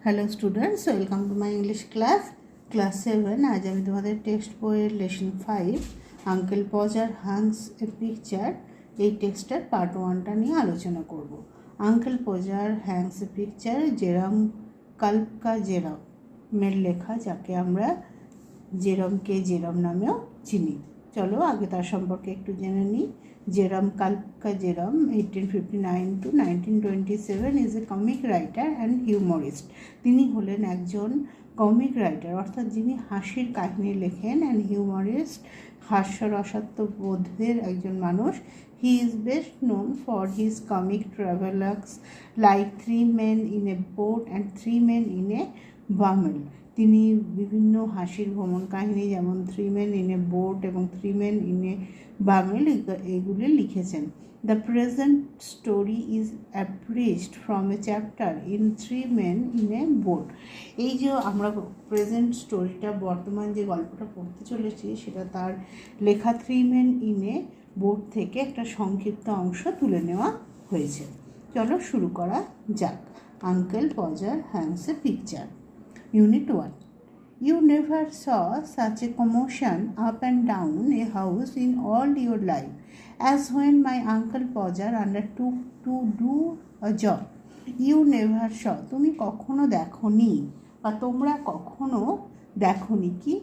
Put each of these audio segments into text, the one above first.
Hello students, welcome to my English class 7। আজ আমি তোমাদের টেক্সট বইয়ের lesson 5 Uncle pause R hangs a picture এই টেক্সটের পার্ট 1টা নিয়ে আলোচনা করব। Uncle pause R hangs a picture Jerome Klapka জেরমের লেখা, যাকে আমরা জেরমকে জেরম নামেও চিনি। চলো আগে তার সম্পর্কে একটু জেনে নিই। Jerome Klapka Jerome 1859 to 1927 is a comic writer and humorist. তিনি হলেন একজন কমিক রাইটার, অর্থাৎ যিনি হাসির কাহিনী লেখেন, অ্যান্ড হিউমরিস্ট, হাস্যরসাত্মবোধের একজন মানুষ। He is best known for his comic travellers like 3 men in a boat and 3 men in a বামেল। তিনি বিভিন্ন হাসির ভ্রমণ কাহিনী যেমন 3 men in a boat এবং 3 men in a বামেল এগুলি লিখেছেন। The present story is appraised from a chapter in 3 men in a boat। এই যে আমরা প্রেজেন্ট স্টোরিটা, বর্তমান যে গল্পটা পড়তে চলেছি, সেটা তার লেখা 3 men in a boat থেকে একটা সংক্ষিপ্ত অংশ তুলে নেওয়া হয়েছে। চলো শুরু করা যাক। Uncle pause R hangs a picture. Unit 1. You never saw such a commotion up and down a house in all your life as when my Uncle Podger undertook to do a job. You never saw, তুমি কখনো দেখোনি বা তোমরা কখনো দেখোনি কি?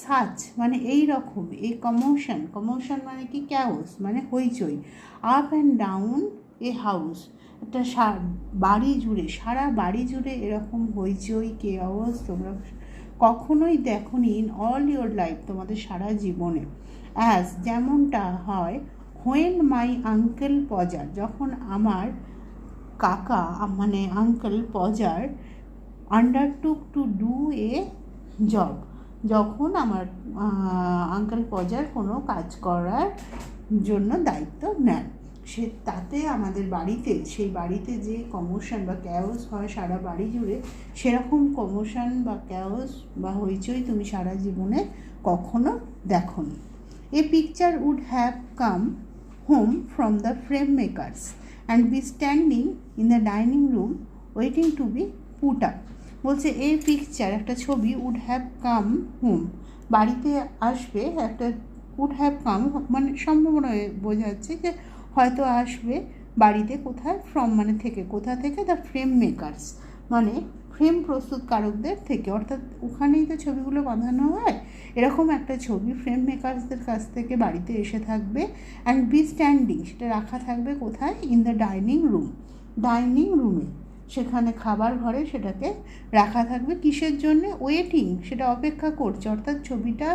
Such মানে এই রকম, এই কমোশন মানে কি? ক্যাওস মানে হইচই। Up and down a house, একটা বাড়ি জুড়ে, সারা বাড়ি জুড়ে এরকম হইচই কেওস তোমরা কখনোই দেখোনি ইন অল ইয়োর লাইফ, তোমাদের সারা জীবনে। অ্যাজ যেমনটা হয়, হোয়েন মাই আঙ্কেল পজার, যখন আমার কাকা মানে uncle পজার আন্ডারটুক to do a job, যখন আমার আঙ্কেল পজার কোনো কাজ করার জন্য দায়িত্ব নেন, সে তাতে আমাদের বাড়িতে, সেই বাড়িতে যে কমোশন বা ক্যাওস হয় সারা বাড়ি জুড়ে, সেরকম কমোশন বা ক্যাওস বা হইচই তুমি সারা জীবনে কখনো দেখোনি। A picture would have come home from the frame makers and be standing in the dining room waiting to be put up. বলছে এই পিকচার, একটা ছবি, উড হ্যাভ কাম হোম, বাড়িতে আসবে, একটা উড হ্যাভ কাম মানে সম্ভাবনা বোঝাচ্ছে যে হয়তো আসবে বাড়িতে, কোথায়? ফ্রম মানে থেকে, কোথা থেকে? দ্য ফ্রেম মেকার্স মানে ফ্রেম প্রস্তুতকারকদের থেকে, অর্থাৎ ওখানেই তো ছবিগুলো বাঁধানো হয়, এরকম একটা ছবি ফ্রেম মেকার্সদের কাছ থেকে বাড়িতে এসে থাকবে। অ্যান্ড বি স্ট্যান্ডিং, সেটা রাখা থাকবে কোথায়? In the dining room, dining রুমে, সেখানে খাবার ঘরে সেটাকে রাখা থাকবে। কিসের জন্যে? ওয়েটিং, সেটা অপেক্ষা করছে, অর্থাৎ ছবিটা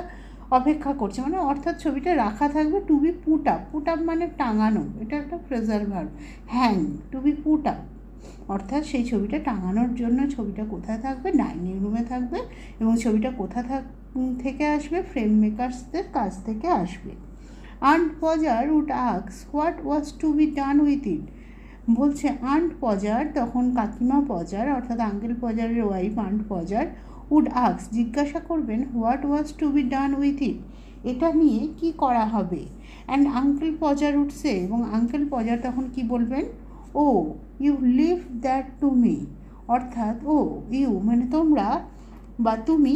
অপেক্ষা করছে, মানে অর্থাৎ ছবিটা রাখা থাকবে। To be put up, put up মানে টাঙানো, এটা একটা phrasal verb. Hang, to be put up, অর্থাৎ সেই ছবিটা টাঙানোর জন্য ছবিটা কোথায় থাকবে? ডাইনিং রুমে থাকবে। এবং ছবিটা কোথা থেকে আসবে? ফ্রেম মেকার্সদের কাছ থেকে আসবে। Aunt Podger would ask what was to be done with it. বলছে আন্ট পজার, তখন কাকিমা পজার অর্থাৎ আঙ্কেল পজারের wife Aunt Podger, would ask জিজ্ঞাসা করবেন, what was to be done with it, এটা নিয়ে কি করা হবে। And Uncle Podger would say, এবং আঙ্কেল পজার তখন কি বলবেন? Oh you leave that to me, অর্থাৎ ও ইউ মানে তোমরা বা তুমি,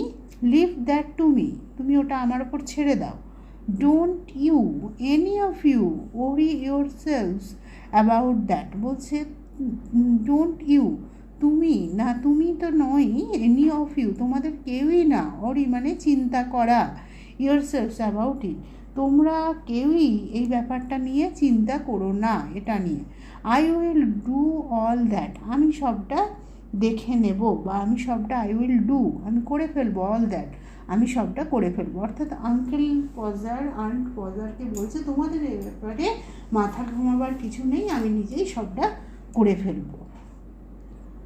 লিভ দ্যাট টু মি তুমি ওটা আমার ওপর ছেড়ে দাও। Don't you any of you worry yourselves about that. বলছে ডোন্ট ইউ তুমি না, তুমি তো নয়, এনি অফ ইউ তোমাদের কেউই না, অরি মানে চিন্তা করা, ইয়োর সেলভস অ্যাবাউট ইট তোমরা কেউই এই ব্যাপারটা নিয়ে চিন্তা করো না, এটা নিয়ে। I will do all that, আমি সবটা দেখে নেব, বা আমি সবটা আই উইল ডু আমি করে ফেলবো, অল দ্যাট আমি সবটা করে ফেলবো। অর্থাৎ আঙ্কেল পজার আন্ট পজারকে বলছে তোমাদের এই ব্যাপারে মাথা ঘামাবার কিছু নেই, আমি নিজেই সবটা করে ফেলবো।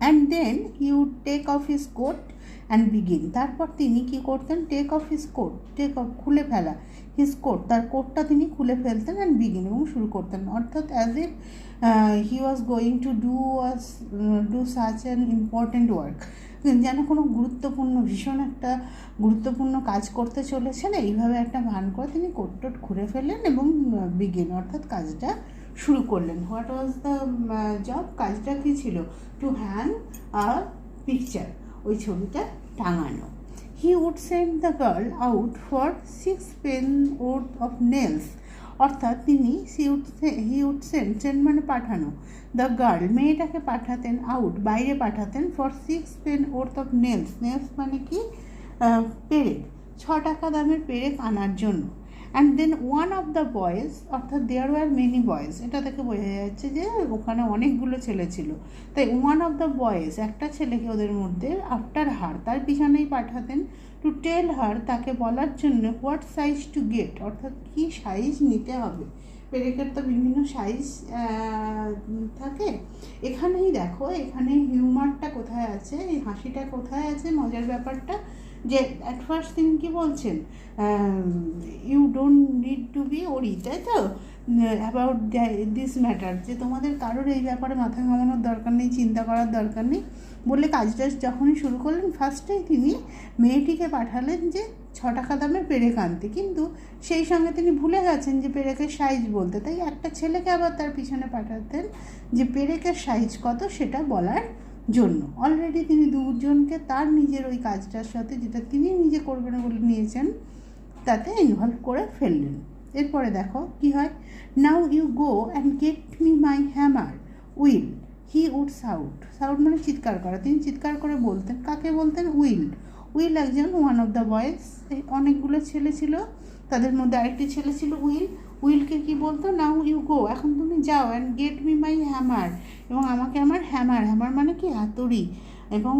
And then he would take off his coat and begin, তারপর তিনি কী করতেন? Take off his coat, take off খুলে ফেলা, হিজ কোট তার কোটটা তিনি খুলে ফেলতেন, অ্যান্ড বিগিন এবং শুরু করতেন, অর্থাৎ as if he was going to do such an important work, যেন কোনো গুরুত্বপূর্ণ, ভীষণ একটা গুরুত্বপূর্ণ কাজ করতে চলেছেন, এইভাবে একটা ভান করে তিনি কোট টোট খুলে ফেললেন এবং বিগিন অর্থাৎ কাজটা শুরু করলেন। হোয়াট ওয়াজ দ্য জব, কাজটা কী ছিল? টু হ্যাং আ পিকচার, ওই ছবিটা টাঙানো। He would send the girl out for 6 pence worth of nails, অর্থাৎ তিনি হি উড সেন্ড মানে পাঠানো, দ্য গার্ল মেয়েটাকে পাঠাতেন, আউট বাইরে পাঠাতেন, for 6 pence worth of nails, nails মানে কি পেরেক, 6 টাকা দামের পেরেক আনার জন্য। And then one of the boys, অর্থাৎ দেয়ার ওয়ার মেনি বয়েজ, এটা থেকে বোঝা যাচ্ছে যে ওখানে অনেকগুলো ছেলে ছিল, তাই ওয়ান অফ দ্য বয়েজ একটা ছেলেকে ওদের মধ্যে আফটার হার তার পিছনেই পাঠাতেন, টু টেল হার তাকে বলার জন্য হোয়াট সাইজ টু গেট, অর্থাৎ কী সাইজ নিতে হবে। পেরেকের তো বিভিন্ন সাইজ থাকে। এখানেই দেখো, এখানে হিউমারটা কোথায় আছে, এই হাসিটা কোথায় আছে, মজার ব্যাপারটা যে অ্যাট ফার্স্ট তিনি কী বলছেন, you don't need to be worry, তাই তো, অ্যাবাউট দিস ম্যাটার, যে তোমাদের কারোর এই ব্যাপারে মাথা ঘামানোর দরকার নেই, চিন্তা করার দরকার নেই বলে কাজটা যখনই শুরু করলেন, ফার্স্টেই তিনি মেয়েটিকে পাঠালেন যে 6 টাকা দামের পেরেক আনতে, কিন্তু সেই সঙ্গে তিনি ভুলে গেছেন যে পেরেকের সাইজ বলতে, তাই একটা ছেলেকে আবার তার পিছনে পাঠাতেন যে পেরেকের সাইজ কত সেটা বলার জন্য। অলরেডি তিনি দুজনকে তার নিজের ওই কাজটার সাথে, যেটা তিনি নিজে করবেন বলে নিয়েছেন, তাতে ইনভলভ করে ফেললেন। এরপরে দেখো কি হয়, now you go and get me my hammer Will, he would shout, shout মানে চিৎকার করা, তিনি চিৎকার করে বলতেন, কাকে বলতেন, উইল, উইল একজন ওয়ান অফ দ্য বয়েজ, অনেকগুলো ছেলে ছিল, তাদের মধ্যে আরেকটি ছেলে ছিল উইল, উইলকে কি বলতো, নাও ইউ গো, এখন তুমি যাও, and get me my hammer, এবং আমাকে আমার হ্যামার, হ্যামার মানে কি হাতুড়ি, এবং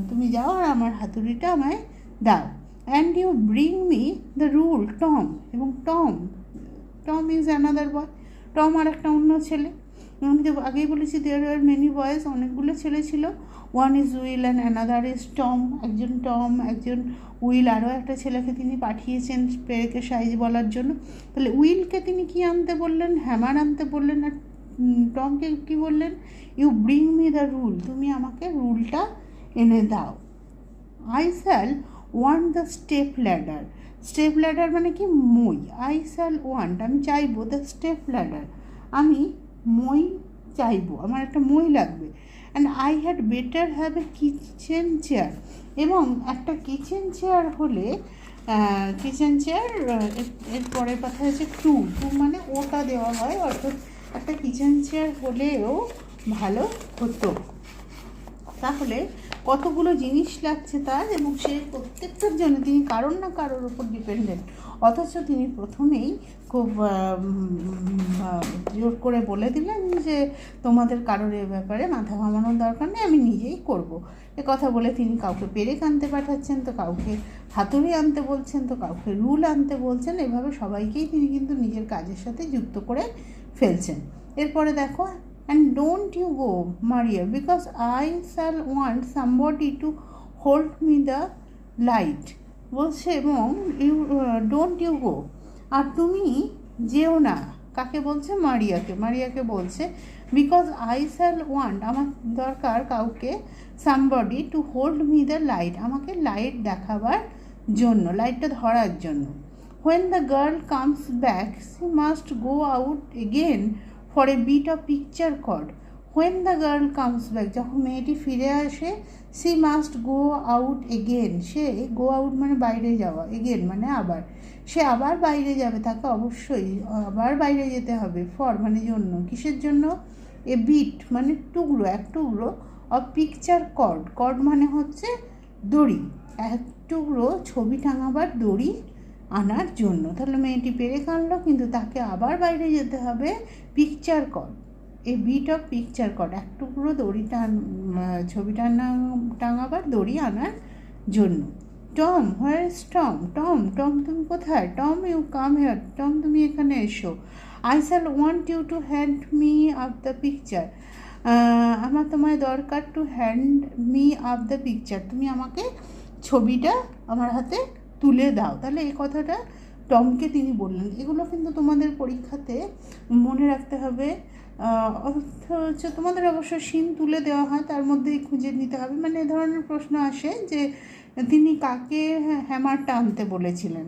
তুমি যাও আর আমার হাতুড়িটা আমায় দাও, and you bring me the rule Tom, এবং Tom, Tom is another boy, Tom আর একটা অন্য ছেলে, আমি তো আগেই বলেছি দেয়ার আর মেনি বয়েজ, অনেকগুলো ছেলে ছিল, one is will and another is Tom, একজন টম একজন উইল, আরও একটা ছেলেকে তিনি পাঠিয়েছেন পেরেকের সাইজ বলার জন্য। তাহলে উইলকে তিনি কি আনতে বললেন, হ্যামার আনতে বললেন, আর টমকে কি বললেন, you bring me the rule, তুমি আমাকে রুলটা এনে দাও। I shall want the step ladder, step ladder মানে কি মই, আই শ্যাল ওয়ান্ট আমি চাইবো, দ্য স্টেপ ল্যাডার আমি মই চাইবো, আমার একটা মই লাগবে, and I had better have a kitchen chair, এবং একটা কিচেন চেয়ার হলে, কিচেন চেয়ার এর পরের কথা হচ্ছে টু, টু মানে ওটা দেওয়া হয়, অর্থাৎ একটা কিচেন চেয়ার হলেও ভালো হতো। তাহলে কতগুলো জিনিস লাগছে তার, এবং সে প্রত্যেকটার জন্য তিনি কারোর না কারোর উপর ডিপেন্ডেন্ট, অথচ তিনি প্রথমেই খুব জোর করে বলে দিলেন যে তোমাদের কারোর এ ব্যাপারে মাথা ঘামানোর দরকার নেই, আমি নিজেই করব। এ কথা বলে তিনি কাউকে পেরেক আনতে পাঠাচ্ছেন, তো কাউকে হাতুড়ি আনতে বলছেন, তো কাউকে রুল আনতে বলছেন, এভাবে সবাইকেই তিনি কিন্তু নিজের কাজের সাথে যুক্ত করে ফেলছেন। এরপরে দেখো, and don't you go Maria, because I shall want somebody to hold me the light, বলছে, এবং ইউ ডোন্ট ইউ গো, আর তুমি যেও না, কাকে বলছে, মারিয়াকে, মারিয়াকে বলছে, বিকজ আই শ্যাল ওয়ান্ট আমার দরকার কাউকে, somebody to hold me the light আমাকে লাইট দেখাবার জন্য, লাইটটা ধরার জন্য। When the girl comes back she must go out again for a bit of picture cord, when the girl comes back যখন মেয়েটি ফিরে আসে, she must go out again, সে গো আউট মানে বাইরে যাওয়া, এগেন মানে আবার, সে আবার বাইরে যাবে, তাকে অবশ্যই আবার বাইরে যেতে হবে, ফর মানে জন্য, কিসের জন্য, এ বিট মানে টুকরো, এক টুকরো, অফ পিকচার কড, কড মানে হচ্ছে দড়ি, এক টুকরো ছবি টাঙাবার দড়ি আনার জন্য। তাহলে মেয়েটি পেরেক আনলো, কিন্তু তাকে আবার বাইরে যেতে হবে picture cord, a bit of picture cord, এক টুকরো দড়ি ছবি টাঙাবার দড়ি আনার জন্য। Tom, where is Tom, Tom, Tom তুমি কোথায়, Tom you come here, Tom তুমি এখানে এসো। I shall want you to hand me up the picture, আমার তোমায় দরকার, to hand me up the picture, তুমি আমাকে ছবিটা আমার হাতে তুলে দাও। তাহলে এই কথাটা টমকে তিনি বললেন। এগুলো কিন্তু তোমাদের পরীক্ষাতে মনে রাখতে হবে, অর্থ হচ্ছে তোমাদের অবশ্য সিন তুলে দেওয়া হয়, তার মধ্যেই খুঁজে নিতে হবে, মানে এ ধরনের প্রশ্ন আসে যে তিনি কাকে হ্যামারটা আনতে বলেছিলেন,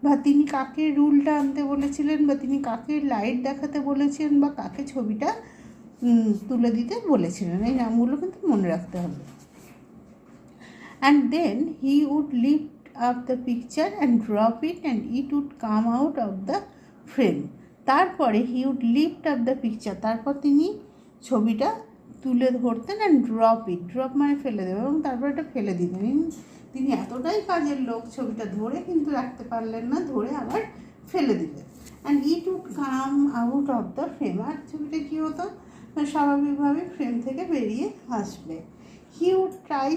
বা তিনি কাকে রুলটা আনতে বলেছিলেন, বা তিনি কাকে লাইট দেখাতে বলেছিলেন, বা কাকে ছবিটা তুলে দিতে বলেছিলেন, এই নামগুলো কিন্তু মনে রাখতে হবে। and then he would lift up the picture and drop it and it would come out of the frame. তারপরে he would lift up the picture, তারপর তিনি ছবিটা তুলে ধরতেন and drop it, drop মানে ফেলে দেবেন, এবং তারপর এটা ফেলে দিতেন। তিনি এতটাই কাজের লোক, ছবিটা ধরে কিন্তু রাখতে পারলেন না, ধরে আবার ফেলে দিলেন। and it would come out of the frame, আর ছবিটা কী হতো, স্বাভাবিকভাবে ফ্রেম থেকে বেরিয়ে আসবে। he would try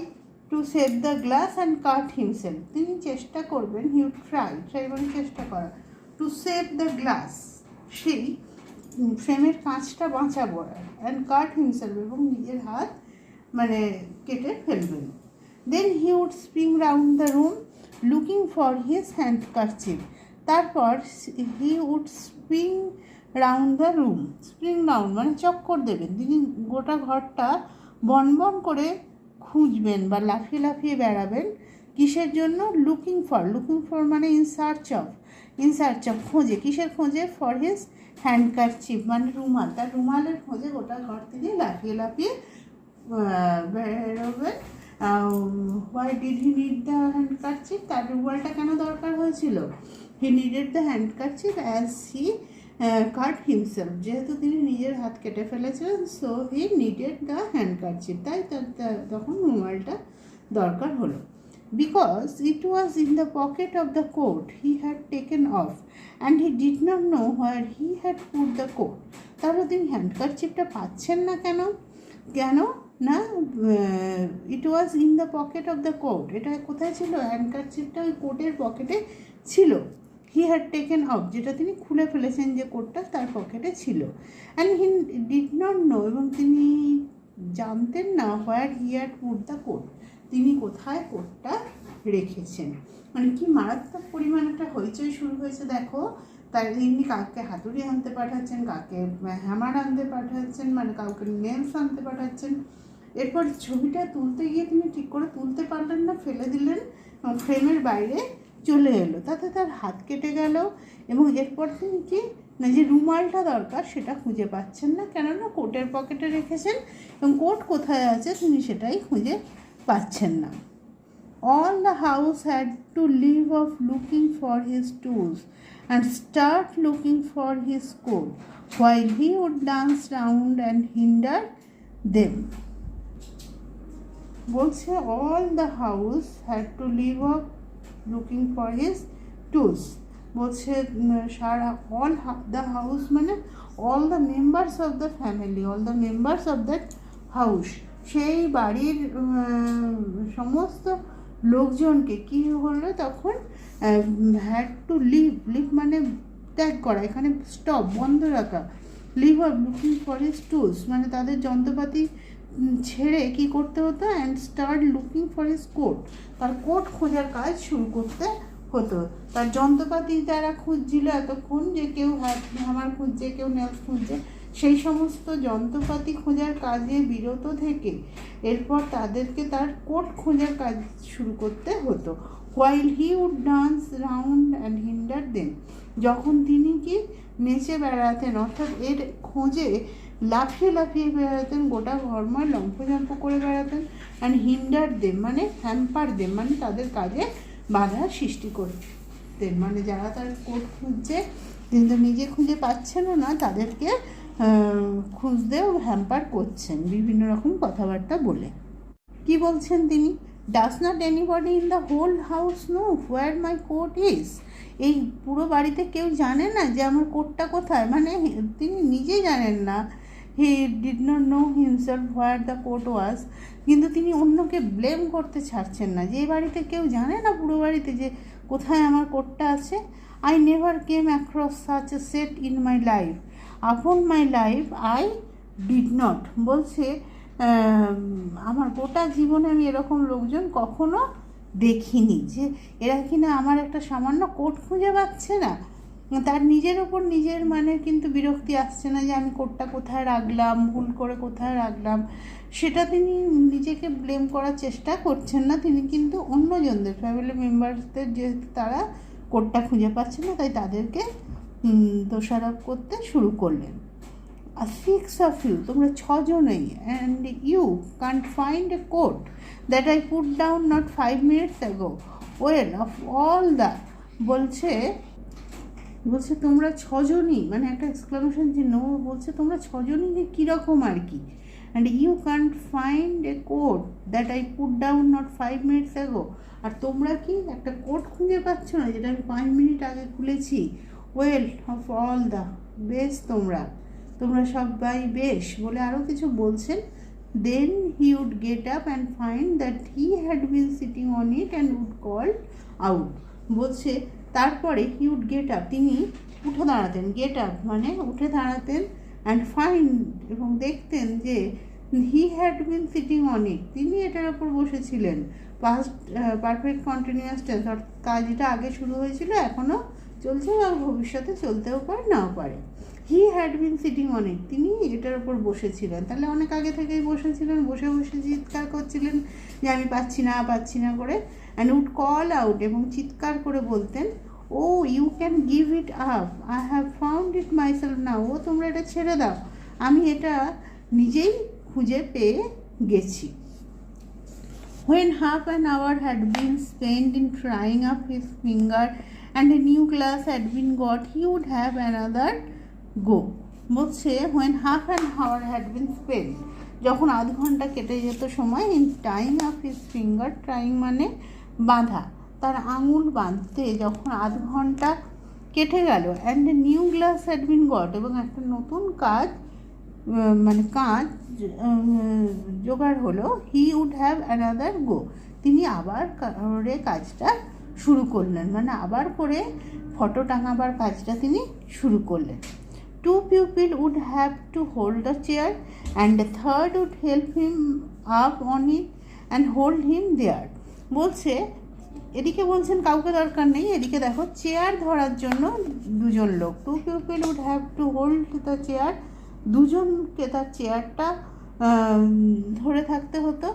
to save the glass and cut himself, তিনি চেষ্টা করবেন, he would try মানে চেষ্টা করা, to save the glass, সেই ফ্রেমের কাঁচটা বাঁচাবো, and cut himself, এবং নিজের হাত মানে কেটে ফেলবেন। then he would spring round the room looking for his handkerchief, তারপর he would spring round the room, spring round মানে চক্কর দেবেন, তিনি গোটা ঘরটা বনবন করে খুঁজবেন বা লাফিয়ে লাফিয়ে বেড়াবেন। কিসের জন্য? লুকিং ফর মানে ইন সার্চ অফ খোঁজে, কিসের খোঁজে? ফর হিজ হ্যান্ডকারচিপ মানে রুমাল, তার রুমালের খোঁজে গোটা ঘর থেকে লাফিয়ে লাফিয়ে বেরোবেন। Why did he need the handkerchief, তার রুমালটা কেন দরকার হয়েছিল? He needed the handkerchief as he cut himself, যেহেতু তিনি নিজের হাত কেটে ফেলেছিলেন, so he needed the handkerchief, তাই তখন রুমালটা দরকার হলো। Because it was in the pocket of the coat he had taken off and he did not know where he had put the coat, তাহলে তিনি হ্যান্ডকারচিপটা পাচ্ছেন না কেন? না, ইট was in the pocket of the coat, এটা কোথায় ছিল? হ্যান্ডকারচিপটা ওই কোটের পকেটে ছিল। হি হ্যাড টেকেন অফ, যেটা তিনি খুলে ফেলেছেন যে কোটটা তার পকেটে ছিল। And he did not know, এবং তিনি জানতেন না, where he had put the coat, তিনি কোথায় কোটটা রেখেছেন। মানে কি মারাত্মক পরিমাণ একটা হইচই শুরু হয়েছে দেখো। তাই তিনি কাউকে হাতুড়ি আনতে পাঠাচ্ছেন, কাউকে হ্যামার আনতে পাঠাচ্ছেন, মানে কাউকে নেলস আনতে পাঠাচ্ছেন। এরপর ছবিটা তুলতে গিয়ে তিনি ঠিক করে তুলতে পারলেন না, ফেলে দিলেন, ফ্রেমের বাইরে চলে এলো, তাতে তার হাত কেটে গেল। এবং এরপর তিনি কি না, যে রুমালটা দরকার সেটা খুঁজে পাচ্ছেন না, কেননা কোটের পকেটে রেখেছেন, এবং কোট কোথায় আছে তিনি সেটাই খুঁজে পাচ্ছেন না। All the house had to leave off looking for his tools and start looking for his coat, while he would dance round and hinder them. বলছে all the house had to leave off looking for his tools, বলছে সারা all the house মানে all the members of the family, all the members of that house, সেই বাড়ির সমস্ত লোকজনকে কি হলো তখন? হ্যাড টু লিভ মানে ত্যাগ করা, এখানে স্টপ বন্ধ রাখা। Leave off looking for his tools মানে তাদের যন্ত্রপাতি ছেড়ে কি করতে হতো? And start looking for his coat, তার কোট খোঁজার কাজ শুরু করতে হতো। তার যন্ত্রপাতি যারা খুঁজছিল এতক্ষণ, যে কেউ হ্যামার খুঁজছে, কেউ নেলস খুঁজছে, সেই সমস্ত যন্ত্রপাতি খোঁজার কাজে বিরত থেকে এরপর তাদেরকে তার কোট খোঁজার কাজ শুরু করতে হতো। While he would dance round and hinder them, যখন তিনি কি নেচে বেড়াতেন, অর্থাৎ এর খোঁজে লাফিয়ে লাফিয়ে বেড়াতেন, গোটা ঘরময় লম্ফঝম্প করে বেড়াতেন। অ্যান্ড হিন্ডার দেম মানে হ্যাম্পার দেম মানে তাদের কাজে বাধা সৃষ্টি করতেন, মানে যারা তার কোট খুঁজছে কিন্তু নিজে খুঁজে পাচ্ছেনও না, তাদেরকে খুঁজতেও হ্যাম্পার করছেন বিভিন্ন রকম কথাবার্তা বলে। কি বলছেন তিনি? Does not anybody in the whole house know where my coat is, এই পুরো বাড়িতে কেউ জানে না যে আমার কোটটা কোথায়, মানে তিনি নিজেই জানেন না। He did not know himself where the coat was, কিন্তু তিনি অন্যকে ব্লেম করতে ছাড়ছেন না, যে এই বাড়িতে কেউ জানে না পুরো বাড়িতে যে কোথায় আমার কোটটা আছে। I never came across such a set in my life, upon my life I did not, বলছে আমার গোটা জীবনে আমি এরকম লোকজন কখনো দেখিনি, যে এরা কিনা আমার একটা সামান্য কোট খুঁজে পাচ্ছে না। তার নিজের ওপর নিজের মানে কিন্তু বিরক্তি আসছে না, যে আমি কোটটা কোথায় রাখলাম, ভুল করে কোথায় রাখলাম, সেটা তিনি নিজেকে ব্লেম করার চেষ্টা করছেন না। তিনি কিন্তু অন্যজনদের ফ্যামিলি মেম্বার্সদের, যেহেতু তারা কোটটা খুঁজে পাচ্ছে না, তাই তাদেরকে দোষারোপ করতে শুরু করলেন। 6 of you, তোমরা 6 জনেই, and you can't find a coat that I put down not 5 minutes ago. Well, of all the, বলছে তোমরা 6 জনই, মানে একটা এক্সক্লামেশন চিহ্ন, বলছে তোমরা 6 জনই যে কীরকম আর কি, and you can't find a coat that I put down not 5 minutes ago, আর তোমরা কি একটা কোট খুঁজে পাচ্ছ না যেটা আমি 5 মিনিট আগে খুলেছি। ওয়েল অফ অল দ্য, বেশ তোমরা সবাই বেশ, বলে আরও কিছু বলছেন। Then he would get up and find that he had been sitting on it and would call out. বলছে তারপরে হি উড গেট আপ, তিনি উঠে দাঁড়াতেন, গেট আপ মানে উঠে দাঁড়াতেন, অ্যান্ড ফাইন্ড এবং দেখতেন যে he had been sitting on it, তিনি এটার ওপর বসেছিলেন। পাস্ট পারফেক্ট কন্টিনিউয়াস টেন্স, অর্থাৎ কাজটা আগে শুরু হয়েছিল, এখনও চলছে বা ভবিষ্যতে চলতেও পারে নাও পারে। He had been sitting on it, তিনি এটার ওপর বসেছিলেন, তাহলে অনেক আগে থেকেই বসেছিলেন, বসে চিৎকার করছিলেন যে আমি পাচ্ছি না করে। অ্যান্ড উড কল আউট, এবং চিৎকার করে বলতেন, oh you can give it up, I have found it myself now, ও তোমরা এটা ছেড়ে দাও, আমি এটা নিজেই খুঁজে পেয়ে গেছি। When half an hour had been spent in trying up his finger and a new class had been got, he would have another go. বলছে when half an hour had been spent, যখন আধ ঘন্টা কেটে যেত সময়, in tying up his finger, trying মানে বাঁধা, তার আঙুল বাঁধতে যখন আধ ঘন্টা কেটে গেল, and a new glass had been got, এবং একটা নতুন কাজ জোগাড় হলো, হি উড হ্যাভ অ্যানাদার গো, তিনি আবার করে কাজটা শুরু করলেন, মানে আবার করে ফটো টাঙাবার কাজটা তিনি শুরু করলেন। 2 people would have to hold the chair and a third would help him up on it and hold him there. বলছে এদিকে বলছেন কাউকে দরকার নেই, এদিকে দেখো চেয়ার ধরার জন্য 2 জন লোক, 2 people would have to hold the chair, 2 জনকে তার চেয়ারটা ধরে থাকতে হতো,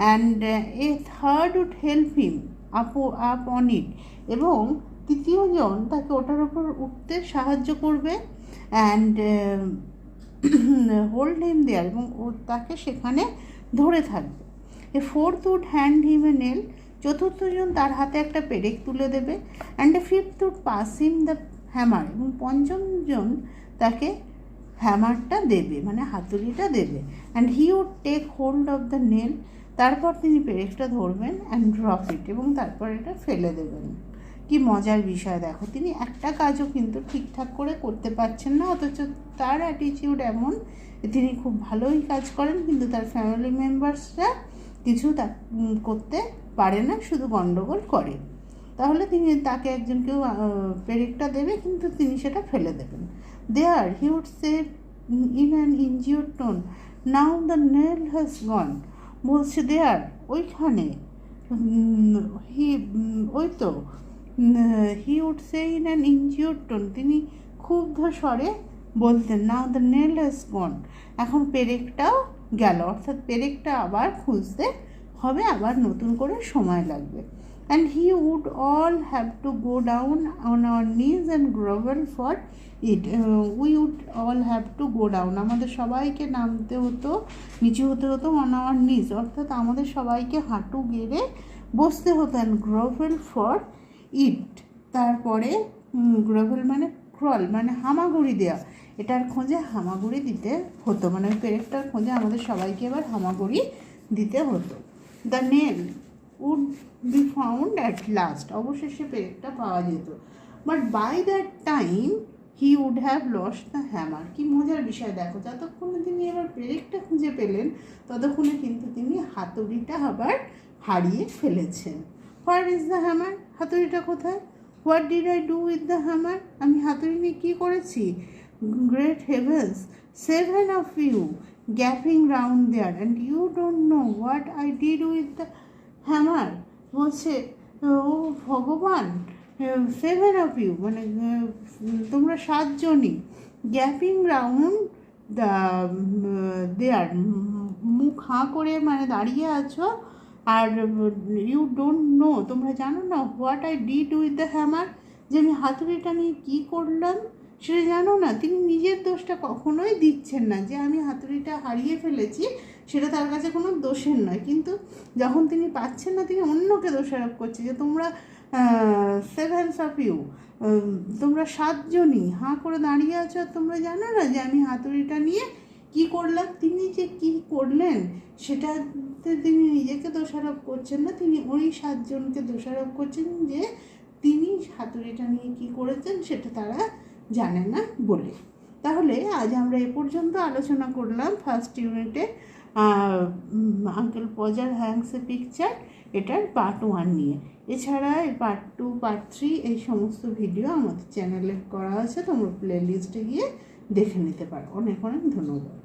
and a third would help him up on it, এবং 3য় জন তাকে ওটার ওপর উঠতে সাহায্য করবে, অ্যান্ড হোল্ড হিম দেয়ার, এবং ও তাকে সেখানে ধরে থাকবে। A fourth would hand him a nail, 4র্থ জন তার হাতে একটা পেরেক তুলে দেবে, and a fifth would pass him the hammer, এবং 5ম জন তাকে হ্যামারটা দেবে, মানে হাতুড়িটা দেবে, and he would take hold of the nail, তারপর তিনি পেরেকটা ধরবেন, অ্যান্ড ড্রপ ইট, এবং তারপর এটা ফেলে দেবেন। কি মজার বিষয় দেখো, তিনি একটা কাজও কিন্তু ঠিকঠাক করে করতে পারছেন না, অথচ তার অ্যাটিটিউড এমন তিনি খুব ভালোই কাজ করেন, কিন্তু তার ফ্যামিলি মেম্বার্সরা কিছু করতে পারে না, শুধু গণ্ডগোল করে। তাহলে তাকে একজনকেও পেরেকটা দেবে, কিন্তু তিনি সেটা ফেলে দেবেন। There, he would say in an injured tone, now the nail has gone. বলছে দেয়ার, ওইখানে, ওই তো, he would say in an injured tone, তিনি ক্ষুব্ধ স্বরে বলতেন, now the nail has gone, এখন পেরেকটাও গেল, অর্থাৎ পেরেকটা আবার খুঁজতে হবে, আবার নতুন করে সময় লাগবে। And he would all have to go down on our knees and grovel for it. We would all have to go down, আমাদের সবাইকে নামতে হতো, নিচু হতে হতো, on our knees, অর্থাৎ আমাদের সবাইকে হাঁটু গেড়ে বসতে হতো, and grovel for it, তারপরে গ্রোভেল মানে ক্রল, মানে হামাগুড়ি দেওয়া, এটার খোঁজে হামাগুড়ি দিতে হতো, মানে ওই পেরেকটার খোঁজে আমাদের সবাইকে এবার হামাগুড়ি দিতে হতো। The nail would be found at last, অবশেষে পেরেকটা পাওয়া যেত, but by that time he would have lost the hammer. কি মজার বিষয় দেখো, যতক্ষণে তিনি এবার পেরেকটা খুঁজে পেলেন, ততক্ষণে কিন্তু তিনি হাতুড়িটা আবার হারিয়ে ফেলেছেন। হোয়ার ইজ দ্য হ্যামার, হাতুড়িটা কোথায়? What did I do with the hammer, আমি হাতুড়ি নিয়ে কী করেছি? Great heavens, 7 of you gapping round there and you don't know what I did with the hammer. বলছে ও ভগবান, 7 of you, মানে তোমরা 7 জনই, গ্যাপিং রাউন্ড দ্য দেয়ার, মুখ হাঁ করে মানে দাঁড়িয়ে আছো, আর ইউ ডোন্ট নো, তোমরা জানো না, what I did with the hammer, যে আমি হাতুড়িটা নিয়ে কী করলাম, সেটা জানো না। তিনি নিজের দোষটা কখনোই দিচ্ছেন না, যে আমি হাতুড়িটা হারিয়ে ফেলেছি সেটা তার কাছে কোনো দোষের নয়, কিন্তু যখন তিনি পাচ্ছেন না তিনি অন্যকে দোষারোপ করছে, যে তোমরা 7 অফ ইউ, তোমরা 7জনই হাঁ করে দাঁড়িয়ে আছো, আর তোমরা জানো না যে আমি হাতুড়িটা নিয়ে কি করলাম। তিনি যে কি করলেন সেটাতে তিনি নিজেকে দোষারোপ করছেন না, তিনি ওই 7জনকে দোষারোপ করছেন যে তিনি হাতুড়িটা নিয়ে কি করেছেন সেটা তারা জানে না বলে। তাহলে আজ আমরা এ পর্যন্ত আলোচনা করলাম ফার্স্ট ইউনিটে আঙ্কেল পজার হ্যাংস এ পিকচার, এটার পার্ট 1 নিয়ে। এছাড়া এই পার্ট 2, পার্ট 3 এই সমস্ত ভিডিও আমাদের চ্যানেলে করা আছে, তোমরা প্লে লিস্টে গিয়ে দেখে নিতে পারো। অনেক অনেক ধন্যবাদ।